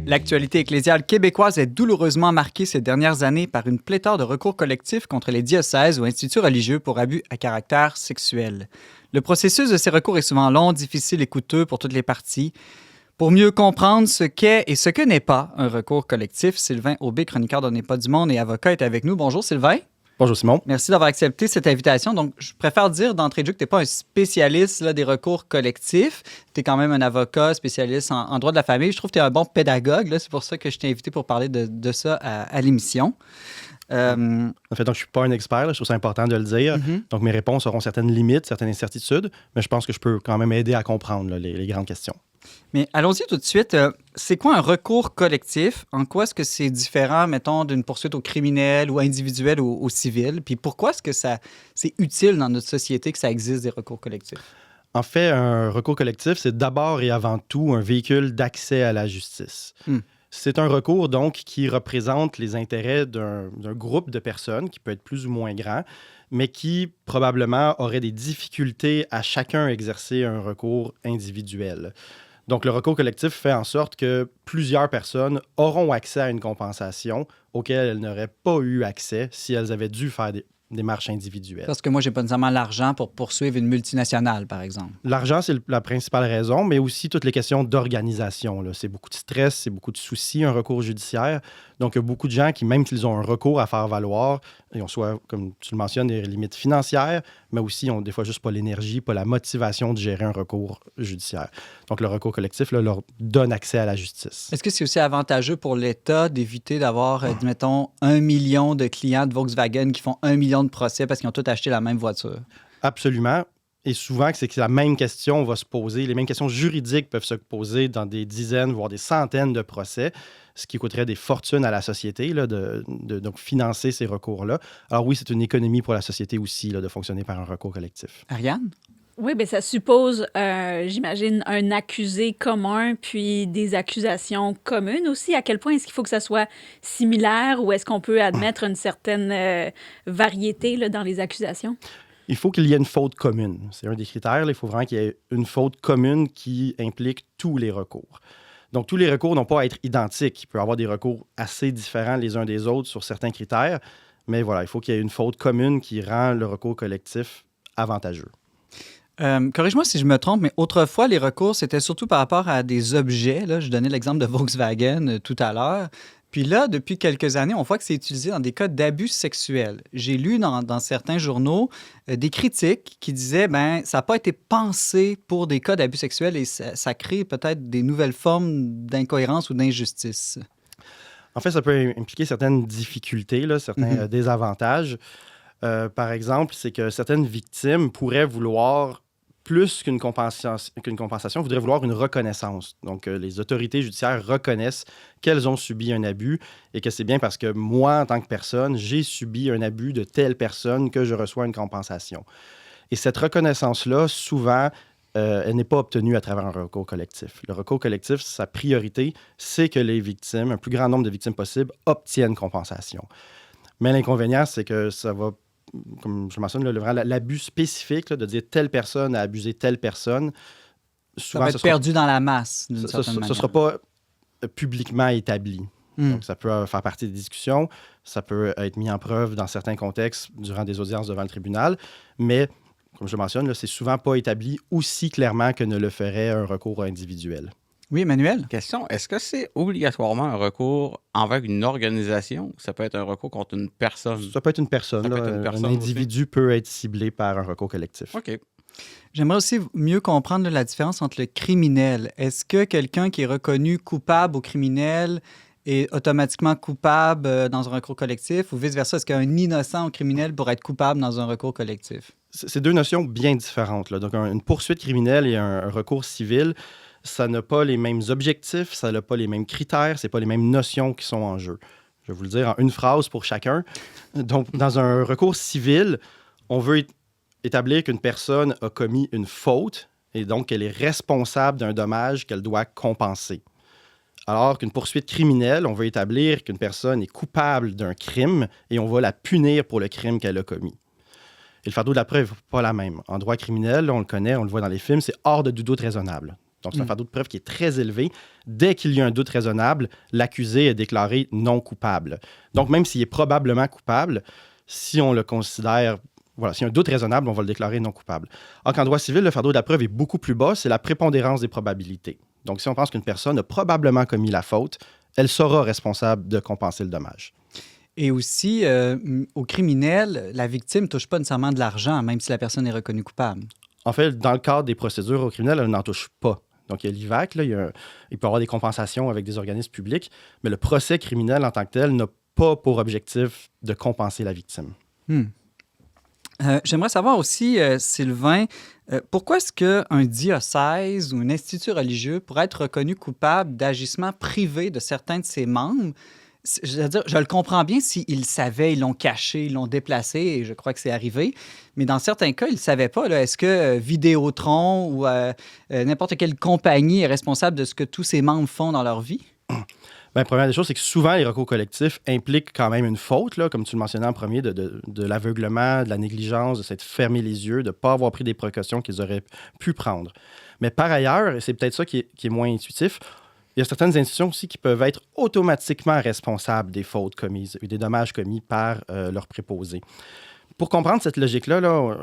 L'actualité ecclésiale québécoise est douloureusement marquée ces dernières années par une pléthore de recours collectifs contre les diocèses ou instituts religieux pour abus à caractère sexuel. Le processus de ces recours est souvent long, difficile et coûteux pour toutes les parties. Pour mieux comprendre ce qu'est et ce que n'est pas un recours collectif, Sylvain Aubé, chroniqueur d'On n'est pas du monde et avocat, est avec nous. Bonjour Sylvain. Bonjour Simon. Merci d'avoir accepté cette invitation. Donc, je préfère dire d'entrée de jeu que tu n'es pas un spécialiste là, des recours collectifs. Tu es quand même un avocat spécialiste en droit de la famille. Je trouve que tu es un bon pédagogue. Là. C'est pour ça que je t'ai invité pour parler de ça à l'émission. En fait, donc, je ne suis pas un expert, là, je trouve ça important de le dire. Donc, mes réponses auront certaines limites, certaines incertitudes, mais je pense que je peux quand même aider à comprendre là, les grandes questions. Mais allons-y tout de suite. C'est quoi un recours collectif? En quoi est-ce que c'est différent, mettons, d'une poursuite au criminel ou individuel ou au civil? Puis pourquoi est-ce que c'est utile dans notre société que ça existe des recours collectifs? En fait, un recours collectif, c'est d'abord et avant tout un véhicule d'accès à la justice. C'est un recours, donc, qui représente les intérêts d'un groupe de personnes qui peut être plus ou moins grand, mais qui, probablement, aurait des difficultés à chacun exercer un recours individuel. Donc, le recours collectif fait en sorte que plusieurs personnes auront accès à une compensation auquel elles n'auraient pas eu accès si elles avaient dû faire des démarches individuelles. Parce que moi, je n'ai pas nécessairement l'argent pour poursuivre une multinationale, par exemple. L'argent, c'est la principale raison, mais aussi toutes les questions d'organisation. Là. C'est beaucoup de stress, c'est beaucoup de soucis, un recours judiciaire. Donc, il y a beaucoup de gens qui, même s'ils ont un recours à faire valoir, ils ont soit, comme tu le mentionnes, des limites financières, mais aussi, ils n'ont des fois juste pas l'énergie, pas la motivation de gérer un recours judiciaire. Donc, le recours collectif là, leur donne accès à la justice. Est-ce que c'est aussi avantageux pour l'État d'éviter d'avoir, mettons, 1 million de clients de Volkswagen qui font 1 million de procès parce qu'ils ont tous acheté la même voiture? Absolument. Et souvent, c'est que la même question va se poser, les mêmes questions juridiques peuvent se poser dans des dizaines, voire des centaines de procès, ce qui coûterait des fortunes à la société là, donc financer ces recours-là. Alors oui, c'est une économie pour la société aussi là, de fonctionner par un recours collectif. Ariane? Oui, bien, ça suppose, j'imagine, un accusé commun, puis des accusations communes aussi. À quel point est-ce qu'il faut que ça soit similaire ou est-ce qu'on peut admettre une certaine variété là, dans les accusations? Il faut qu'il y ait une faute commune. C'est un des critères. Là. Il faut vraiment qu'il y ait une faute commune qui implique tous les recours. Donc, tous les recours n'ont pas à être identiques. Il peut y avoir des recours assez différents les uns des autres sur certains critères, mais voilà, il faut qu'il y ait une faute commune qui rend le recours collectif avantageux. Corrige-moi si je me trompe, mais autrefois, les recours, c'était surtout par rapport à des objets. Là, je donnais l'exemple de Volkswagen tout à l'heure. Puis là, depuis quelques années, on voit que c'est utilisé dans des cas d'abus sexuels. J'ai lu dans certains journaux des critiques qui disaient ben ça n'a pas été pensé pour des cas d'abus sexuels et ça crée peut-être des nouvelles formes d'incohérence ou d'injustice. En fait, ça peut impliquer certaines difficultés, là, certains désavantages. Par exemple, c'est que certaines victimes pourraient vouloir plus qu'une compensation, voudraient vouloir une reconnaissance. Donc, les autorités judiciaires reconnaissent qu'elles ont subi un abus et que c'est bien parce que moi, en tant que personne, j'ai subi un abus de telle personne que je reçois une compensation. Et cette reconnaissance-là, souvent, elle n'est pas obtenue à travers un recours collectif. Le recours collectif, sa priorité, c'est que les victimes, un plus grand nombre de victimes possible, obtiennent compensation. Mais l'inconvénient, c'est que ça va, comme je mentionne, l'abus spécifique là, de dire telle personne a abusé telle personne. Souvent, ça va être perdu dans la masse, d'une certaine manière. Ce ne sera pas publiquement établi. Donc, ça peut faire partie des discussions, ça peut être mis en preuve dans certains contextes durant des audiences devant le tribunal, mais, comme je mentionne, là, c'est souvent pas établi aussi clairement que ne le ferait un recours individuel. Oui, Emmanuel? Question, est-ce que c'est obligatoirement un recours envers une organisation ou ça peut être un recours contre une personne? Ça peut être une personne. Un individu peut être ciblé par un recours collectif. OK. J'aimerais aussi mieux comprendre là, la différence entre le criminel. Est-ce que quelqu'un qui est reconnu coupable au criminel est automatiquement coupable dans un recours collectif ou vice-versa? Est-ce qu'un innocent au criminel pourrait être coupable dans un recours collectif? C'est deux notions bien différentes. Là. Donc, une poursuite criminelle et un recours civil, ça n'a pas les mêmes objectifs, ça n'a pas les mêmes critères, c'est pas les mêmes notions qui sont en jeu. Je vais vous le dire en une phrase pour chacun. Donc, dans un recours civil, on veut établir qu'une personne a commis une faute et donc qu'elle est responsable d'un dommage qu'elle doit compenser. Alors qu'une poursuite criminelle, on veut établir qu'une personne est coupable d'un crime et on va la punir pour le crime qu'elle a commis. Et le fardeau de la preuve n'est pas la même. En droit criminel, on le connaît, on le voit dans les films, c'est hors de tout doute raisonnable. Donc, c'est un fardeau de preuve qui est très élevé. Dès qu'il y a un doute raisonnable, l'accusé est déclaré non coupable. Donc, même s'il est probablement coupable, si on le considère, voilà, s'il y a un doute raisonnable, on va le déclarer non coupable. Alors qu'en droit civil, le fardeau de la preuve est beaucoup plus bas, c'est la prépondérance des probabilités. Donc, si on pense qu'une personne a probablement commis la faute, elle sera responsable de compenser le dommage. Et aussi, au criminel, la victime ne touche pas nécessairement de l'argent, même si la personne est reconnue coupable. En fait, dans le cadre des procédures au criminel, elle n'en touche pas. Donc, il y a l'IVAC, là, il peut y avoir des compensations avec des organismes publics, mais le procès criminel en tant que tel n'a pas pour objectif de compenser la victime. J'aimerais savoir aussi, Sylvain, pourquoi est-ce qu'un diocèse ou un institut religieux pourrait être reconnu coupable d'agissements privés de certains de ses membres? Je veux dire, je le comprends bien s'ils savaient, ils l'ont caché, ils l'ont déplacé, et je crois que c'est arrivé. Mais dans certains cas, ils ne savaient pas. Là, est-ce que Vidéotron ou n'importe quelle compagnie est responsable de ce que tous ses membres font dans leur vie? Bien, première des choses, c'est que souvent, les recours collectifs impliquent quand même une faute, là, comme tu le mentionnais en premier, de l'aveuglement, de la négligence, de s'être fermé les yeux, de ne pas avoir pris des précautions qu'ils auraient pu prendre. Mais par ailleurs, et c'est peut-être ça qui est moins intuitif, il y a certaines institutions aussi qui peuvent être automatiquement responsables des fautes commises et des dommages commis par leurs préposés. Pour comprendre cette logique-là,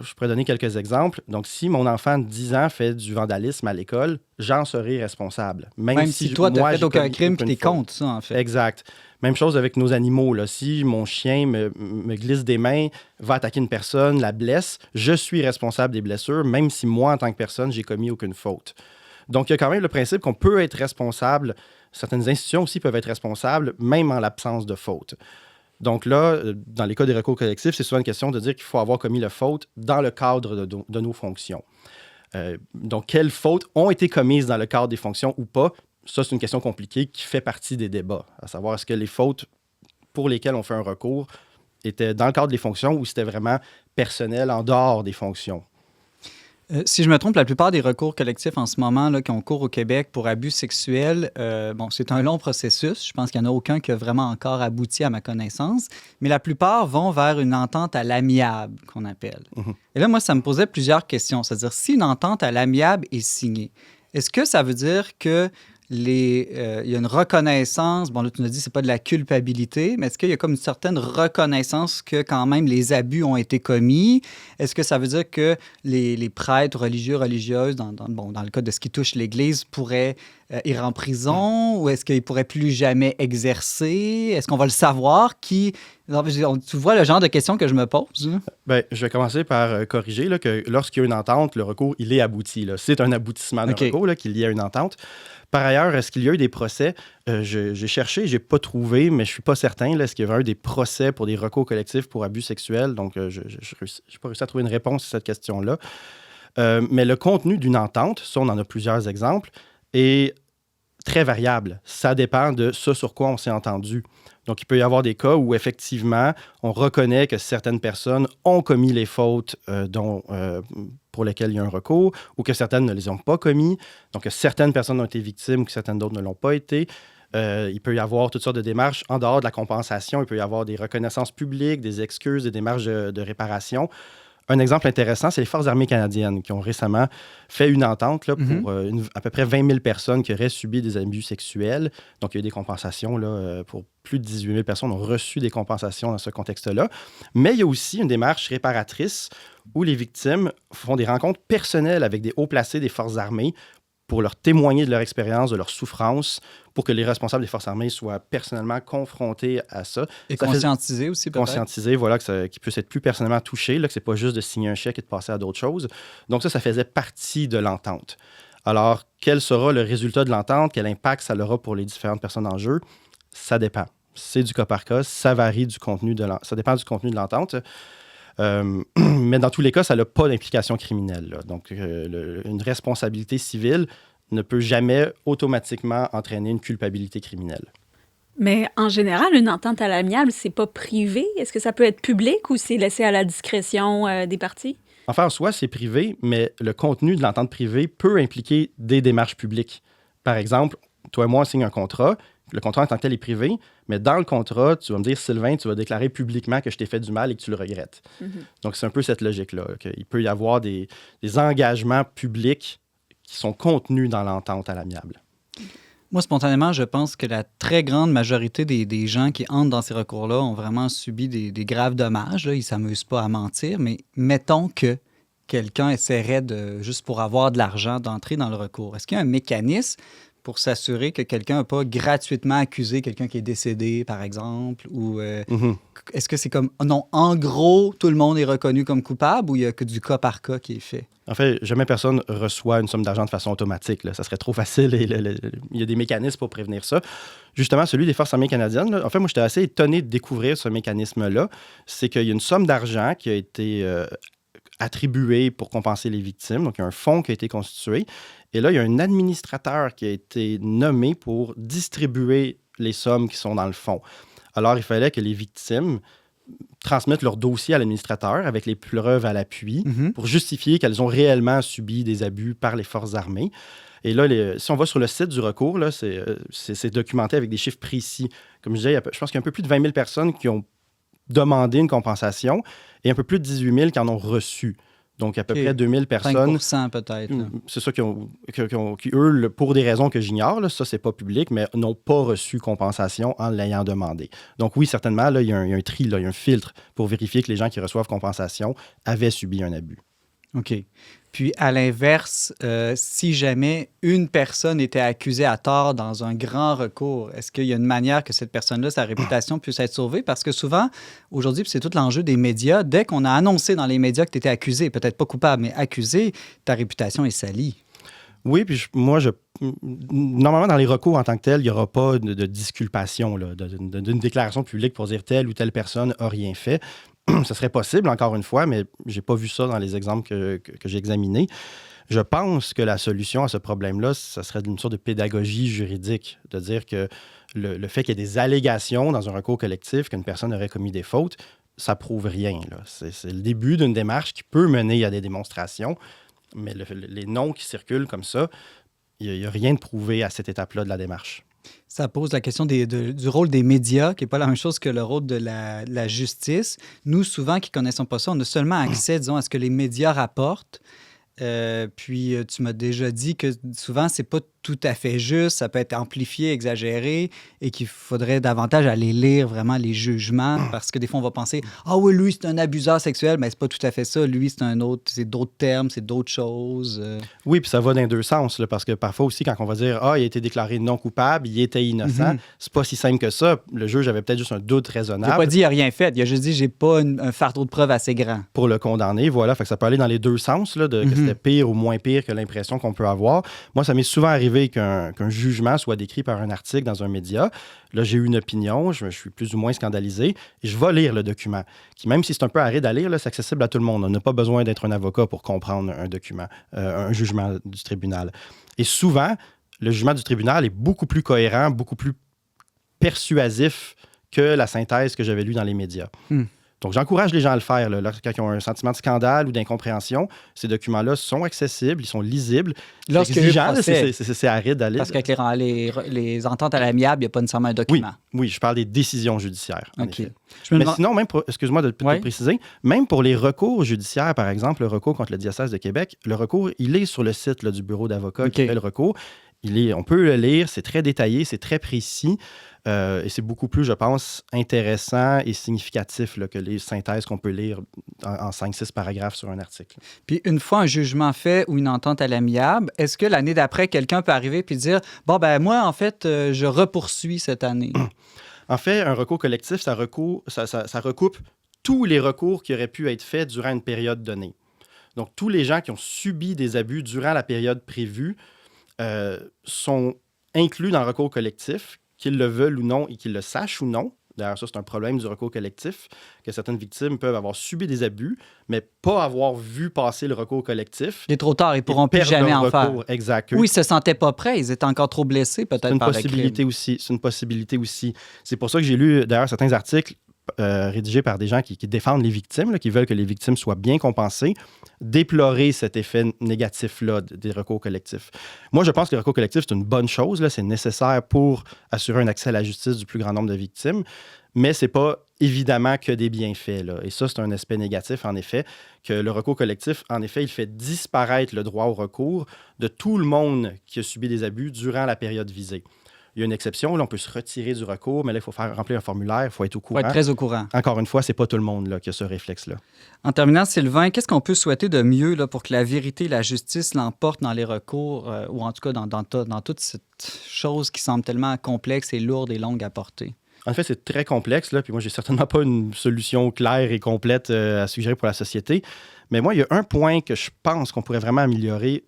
je pourrais donner quelques exemples. Donc, si mon enfant de 10 ans fait du vandalisme à l'école, j'en serai responsable. Même si toi, tu n'as fait aucun crime et tu es contre ça, en fait. Exact. Même chose avec nos animaux. Là. Si mon chien me glisse des mains, va attaquer une personne, la blesse, je suis responsable des blessures, même si moi, en tant que personne, j'ai commis aucune faute. Donc, il y a quand même le principe qu'on peut être responsable. Certaines institutions aussi peuvent être responsables, même en l'absence de faute. Donc là, dans les cas des recours collectifs, c'est souvent une question de dire qu'il faut avoir commis la faute dans le cadre de nos fonctions. Donc, quelles fautes ont été commises dans le cadre des fonctions ou pas? Ça, c'est une question compliquée qui fait partie des débats, à savoir est-ce que les fautes pour lesquelles on fait un recours étaient dans le cadre des fonctions ou c'était vraiment personnel en dehors des fonctions. Si je me trompe, la plupart des recours collectifs en ce moment là, qui ont cours au Québec pour abus sexuels, c'est un long processus. Je pense qu'il n'y en a aucun qui a vraiment encore abouti à ma connaissance. Mais la plupart vont vers une entente à l'amiable, qu'on appelle. Mm-hmm. Et là, moi, ça me posait plusieurs questions. C'est-à-dire, si une entente à l'amiable est signée, est-ce que ça veut dire que il y a une reconnaissance, bon là tu nous as dit c'est pas de la culpabilité, mais est-ce qu'il y a comme une certaine reconnaissance que quand même les abus ont été commis? Est-ce que ça veut dire que les prêtres religieux, religieuses, dans le cas de ce qui touche l'Église, pourraient ir en prison ou est-ce qu'ils pourraient plus jamais exercer? Est-ce qu'on va le savoir? Tu vois le genre de questions que je me pose? Bien, je vais commencer par corriger là, que lorsqu'il y a une entente, le recours, il est abouti. Là. C'est un aboutissement de recours là, qu'il y a une entente. Par ailleurs, est-ce qu'il y a eu des procès? J'ai cherché, je n'ai pas trouvé, mais je ne suis pas certain. Là, est-ce qu'il y avait eu des procès pour des recours collectifs pour abus sexuels? Donc, je n'ai pas réussi à trouver une réponse à cette question-là. Mais le contenu d'une entente, ça, on en a plusieurs exemples, est très variable. Ça dépend de ce sur quoi on s'est entendu. Donc, il peut y avoir des cas où, effectivement, on reconnaît que certaines personnes ont commis les fautes pour lesquelles il y a un recours ou que certaines ne les ont pas commis. Donc, que certaines personnes ont été victimes ou que certaines d'autres ne l'ont pas été. Il peut y avoir toutes sortes de démarches en dehors de la compensation. Il peut y avoir des reconnaissances publiques, des excuses, des démarches de réparation. Un exemple intéressant, c'est les Forces armées canadiennes qui ont récemment fait une entente là, pour à peu près 20 000 personnes qui auraient subi des abus sexuels. Donc, il y a eu des compensations là, pour plus de 18 000 personnes ont reçu des compensations dans ce contexte-là. Mais il y a aussi une démarche réparatrice où les victimes font des rencontres personnelles avec des hauts placés des Forces armées pour leur témoigner de leur expérience, de leur souffrance, pour que les responsables des Forces armées soient personnellement confrontés à ça. Et conscientisés aussi, peut-être. Conscientisés, voilà, qu'ils puissent être plus personnellement touchés, là, que ce n'est pas juste de signer un chèque et de passer à d'autres choses. Donc ça faisait partie de l'entente. Alors, quel sera le résultat de l'entente? Quel impact ça aura pour les différentes personnes en jeu? Ça dépend. C'est du cas par cas. Ça varie du contenu ça dépend du contenu de l'entente. Mais dans tous les cas, ça n'a pas d'implication criminelle. Là. Donc, une responsabilité civile ne peut jamais automatiquement entraîner une culpabilité criminelle. Mais en général, une entente à l'amiable, c'est pas privé. Est-ce que ça peut être public ou c'est laissé à la discrétion des parties? Enfin, en soi, c'est privé, mais le contenu de l'entente privée peut impliquer des démarches publiques. Par exemple, toi et moi, on signe un contrat. Le contrat en tant que tel est privé, mais dans le contrat, tu vas me dire, Sylvain, tu vas déclarer publiquement que je t'ai fait du mal et que tu le regrettes. Mm-hmm. Donc, c'est un peu cette logique-là. Il peut y avoir des engagements publics qui sont contenus dans l'entente à l'amiable. Moi, spontanément, je pense que la très grande majorité des gens qui entrent dans ces recours-là ont vraiment subi des graves dommages. Là. Ils ne s'amusent pas à mentir, mais mettons que quelqu'un essaierait, juste pour avoir de l'argent, d'entrer dans le recours. Est-ce qu'il y a un mécanisme pour s'assurer que quelqu'un n'a pas gratuitement accusé quelqu'un qui est décédé, par exemple? Ou est-ce que c'est comme, non, en gros, tout le monde est reconnu comme coupable ou il y a que du cas par cas qui est fait? En fait, jamais personne reçoit une somme d'argent de façon automatique. Là. Ça serait trop facile et il y a des mécanismes pour prévenir ça. Justement, celui des Forces armées canadiennes, là, en fait, moi, j'étais assez étonné de découvrir ce mécanisme-là. C'est qu'il y a une somme d'argent qui a été attribuée pour compenser les victimes. Donc, il y a un fonds qui a été constitué. Et là, il y a un administrateur qui a été nommé pour distribuer les sommes qui sont dans le fonds. Alors, il fallait que les victimes transmettent leur dossier à l'administrateur avec les preuves à l'appui pour justifier qu'elles ont réellement subi des abus par les forces armées. Et là, si on va sur le site du recours, là, c'est documenté avec des chiffres précis. Comme je disais, je pense qu'il y a un peu plus de 20 000 personnes qui ont demandé une compensation et un peu plus de 18 000 qui en ont reçu. Donc, à peu près 2000 personnes. 5% peut-être. Là. C'est ça qui, eux, pour des raisons que j'ignore, là, ça, c'est pas public, mais n'ont pas reçu compensation en l'ayant demandé. Donc, oui, certainement, là, il y a un tri, là, il y a un filtre pour vérifier que les gens qui reçoivent compensation avaient subi un abus. OK. Puis, à l'inverse, si jamais une personne était accusée à tort dans un grand recours, est-ce qu'il y a une manière que cette personne-là, sa réputation puisse être sauvée? Parce que souvent, aujourd'hui, puis c'est tout l'enjeu des médias, dès qu'on a annoncé dans les médias que tu étais accusé, peut-être pas coupable, mais accusé, ta réputation est salie. Oui, puis normalement, dans les recours en tant que tel, il n'y aura pas de disculpation, là, d'une déclaration publique pour dire telle ou telle personne n'a rien fait. Ce serait possible, encore une fois, mais je n'ai pas vu ça dans les exemples que j'ai examinés. Je pense que la solution à ce problème-là, ce serait une sorte de pédagogie juridique, de dire que le fait qu'il y ait des allégations dans un recours collectif qu'une personne aurait commis des fautes, ça prouve rien. Là. C'est le début d'une démarche qui peut mener à des démonstrations, mais les noms qui circulent comme ça, il n'y a rien de prouvé à cette étape-là de la démarche. Ça pose la question du rôle des médias, qui n'est pas la même chose que le rôle de la justice. Nous, souvent, qui ne connaissons pas ça, on a seulement accès, disons, à ce que les médias rapportent. Puis, tu m'as déjà dit que souvent, c'est pas tout à fait juste, ça peut être amplifié, exagéré, et qu'il faudrait davantage aller lire vraiment les jugements, parce que des fois, on va penser « Ah oui, lui, c'est un abuseur sexuel », mais c'est pas tout à fait ça. Lui, c'est d'autres termes, c'est d'autres choses. Oui, puis ça va dans les deux sens, là, parce que parfois aussi, quand on va dire « Ah, il a été déclaré non coupable, il était innocent c'est pas si simple que ça. Le juge avait peut-être juste un doute raisonnable. Il n'a pas dit « Il n'a rien fait », il a juste dit « J'ai pas un fardeau de preuves assez grand ». Pour le condamner, voilà. Fait que ça peut aller dans les deux sens, là, que c'était pire ou moins pire que l'impression qu'on peut avoir. Moi, ça m'est souvent arrivé qu'un jugement soit décrit par un article dans un média. Là, j'ai eu une opinion, je suis plus ou moins scandalisé, et je vais lire le document, qui, même si c'est un peu aride à lire, là, c'est accessible à tout le monde. On n'a pas besoin d'être un avocat pour comprendre un document, un jugement du tribunal. Et souvent, le jugement du tribunal est beaucoup plus cohérent, beaucoup plus persuasif que la synthèse que j'avais lue dans les médias. Donc, j'encourage les gens à le faire. Là, quand ils ont un sentiment de scandale ou d'incompréhension, ces documents-là sont accessibles, ils sont lisibles. C'est exigeant, c'est aride à lire. Parce qu'avec les ententes à l'amiable, il n'y a pas nécessairement un document. Oui, je parle des décisions judiciaires. OK. Mais sinon, excuse-moi de préciser, même pour les recours judiciaires, par exemple, le recours contre le diocèse de Québec, le recours, il est sur le site là, du bureau d'avocat qui fait le recours. On peut le lire, c'est très détaillé, c'est très précis. Et c'est beaucoup plus, je pense, intéressant et significatif là, que les synthèses qu'on peut lire en 5-6 paragraphes sur un article. Puis une fois un jugement fait ou une entente à l'amiable, est-ce que l'année d'après, quelqu'un peut arriver et dire « Bon, ben moi, en fait, je repoursuis cette année ». En fait, un recours collectif, ça recoupe tous les recours qui auraient pu être faits durant une période donnée. Donc, tous les gens qui ont subi des abus durant la période prévue sont inclus dans le recours collectif, qu'ils le veulent ou non et qu'ils le sachent ou non. D'ailleurs, ça, c'est un problème du recours collectif, que certaines victimes peuvent avoir subi des abus, mais pas avoir vu passer le recours collectif. Il est trop tard, ils ne pourront plus jamais en faire. Exact. Oui, ils ne se sentaient pas prêts, ils étaient encore trop blessés peut-être par le crime. C'est une possibilité aussi. C'est pour ça que j'ai lu, d'ailleurs, certains articles rédigés par des gens qui défendent les victimes, là, qui veulent que les victimes soient bien compensées, déplorer cet effet négatif-là des recours collectifs. Moi, je pense que le recours collectif, c'est une bonne chose, là, c'est nécessaire pour assurer un accès à la justice du plus grand nombre de victimes, mais ce n'est pas évidemment que des bienfaits, là. Et ça, c'est un aspect négatif, en effet, que le recours collectif, en effet, il fait disparaître le droit au recours de tout le monde qui a subi des abus durant la période visée. Il y a une exception, là, on peut se retirer du recours, mais là, il faut faire remplir un formulaire, il faut être au Il courant. faut être très au courant. Encore une fois, ce n'est pas tout le monde là, qui a ce réflexe-là. En terminant, Sylvain, qu'est-ce qu'on peut souhaiter de mieux là, pour que la vérité et la justice l'emportent dans les recours, ou en tout cas dans toute cette chose qui semble tellement complexe et lourde et longue à porter? En fait, c'est très complexe, là, puis moi, j'ai certainement pas une solution claire et complète à suggérer pour la société. Mais moi, il y a un point que je pense qu'on pourrait vraiment améliorer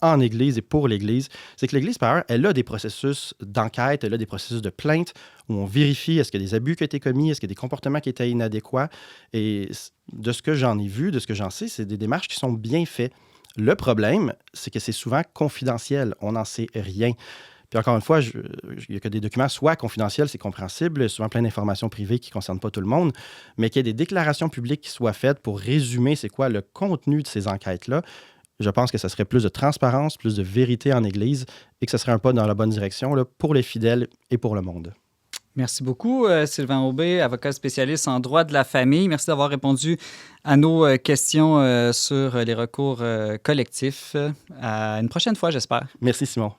en Église et pour l'Église, c'est que l'Église, par ailleurs, elle a des processus d'enquête, elle a des processus de plainte où on vérifie est-ce qu'il y a des abus qui ont été commis, est-ce qu'il y a des comportements qui étaient inadéquats. Et de ce que j'en ai vu, de ce que j'en sais, c'est des démarches qui sont bien faites. Le problème, c'est que c'est souvent confidentiel. On n'en sait rien. Puis encore une fois, il n'y a que des documents soit confidentiels, c'est compréhensible, il y a souvent plein d'informations privées qui ne concernent pas tout le monde, mais qu'il y ait des déclarations publiques qui soient faites pour résumer c'est quoi le contenu de ces enquêtes-là. Je pense que ça serait plus de transparence, plus de vérité en Église et que ce serait un pas dans la bonne direction là, pour les fidèles et pour le monde. Merci beaucoup, Sylvain Aubé, avocat spécialiste en droit de la famille. Merci d'avoir répondu à nos questions sur les recours collectifs. À une prochaine fois, j'espère. Merci, Simon.